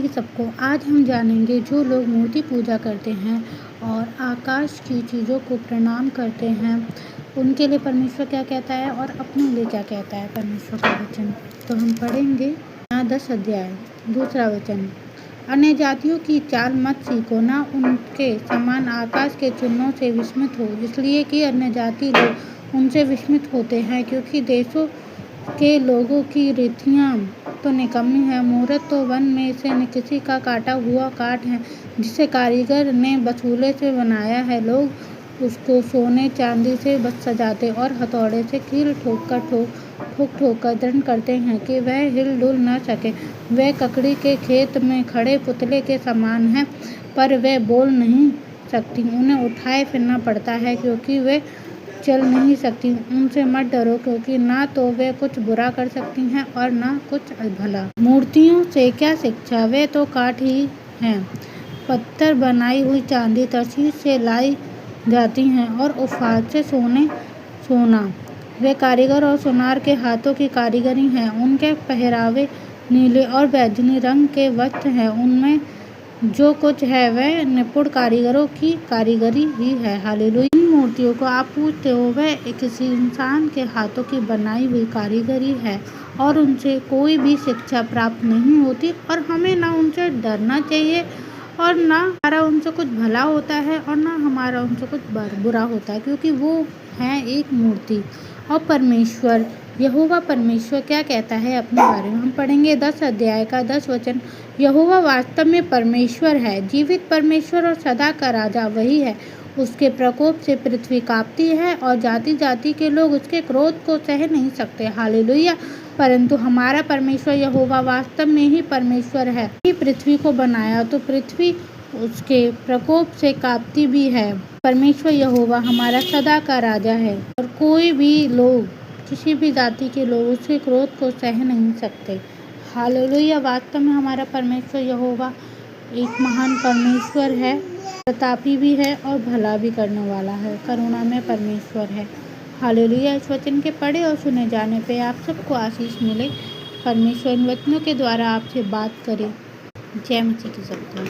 जी सबको। आज हम जानेंगे जो लोग मूर्ति पूजा करते हैं और आकाश की चीज़ों को प्रणाम करते हैं, उनके लिए परमेश्वर क्या कहता है और अपने लिए क्या कहता है परमेश्वर का वचन। तो हम पढ़ेंगे 10 अध्याय 2 वचन। अन्य जातियों की चाल मत सीखो, ना उनके समान आकाश के चिन्हों से विस्मित हो, इसलिए कि अन्य जाति लोग उनसे विस्मित होते हैं, क्योंकि देशों के लोगों की रीतियाँ तो निकम्मी है। मुहूर्त तो वन में से किसी का काटा हुआ काठ है, जिसे कारीगर ने बसूले से बनाया है। लोग उसको सोने चांदी से सजाते और हथौड़े से कील ठोक कर दृढ़ करते हैं कि वह हिल डुल न सके। वह ककड़ी के खेत में खड़े पुतले के समान है, पर वे बोल नहीं सकती। उन्हें उठाए फिरना पड़ता है, क्योंकि वे चल नहीं सकती। उनसे मत डरो, क्योंकि ना तो वे कुछ बुरा कर सकती हैं और ना कुछ भला। मूर्तियों से क्या शिक्षा, वे तो काठ ही हैं। पत्थर बनाई हुई चांदी तरशीश से लाई जाती हैं और उफाद से सोना। वे कारीगर और सुनार के हाथों की कारीगरी हैं। उनके पहरावे नीले और बैंगनी रंग के वस्त्र हैं। उनमें जो कुछ है वह निपुण कारीगरों की कारीगरी ही है। हालेलुया। इन मूर्तियों को आप पूजते हो, वह किसी इंसान के हाथों की बनाई हुई कारीगरी है और उनसे कोई भी शिक्षा प्राप्त नहीं होती, और हमें ना उनसे डरना चाहिए और ना हमारा उनसे कुछ भला होता है और ना हमारा उनसे कुछ बुरा होता है, क्योंकि वो है एक मूर्ति। और परमेश्वर यहोवा परमेश्वर क्या कहता है अपने बारे में, हम पढ़ेंगे 10 अध्याय का 10 वचन। यहोवा वास्तव में परमेश्वर है, जीवित परमेश्वर और सदा का राजा वही है। उसके प्रकोप से पृथ्वी कांपती है और जाति जाति के लोग उसके क्रोध को सह नहीं सकते। हालेलुया। परंतु हमारा परमेश्वर यहोवा वास्तव में ही परमेश्वर है। पृथ्वी को बनाया तो पृथ्वी उसके प्रकोप से कांपती भी है। परमेश्वर यहोवा हमारा सदा का राजा है और कोई भी लोग, किसी भी जाति के लोग उसके क्रोध को सह नहीं सकते। हालेलुया। वास्तव में हमारा परमेश्वर यहोवा एक महान परमेश्वर है, प्रतापी भी है और भला भी करने वाला है, करुणा में परमेश्वर है। हालेलुया। इस वचन के पढ़े और सुने जाने पे आप सबको आशीष मिले। परमेश्वर इन वचनों के द्वारा आपसे बात करे। जय मसीह की सबको।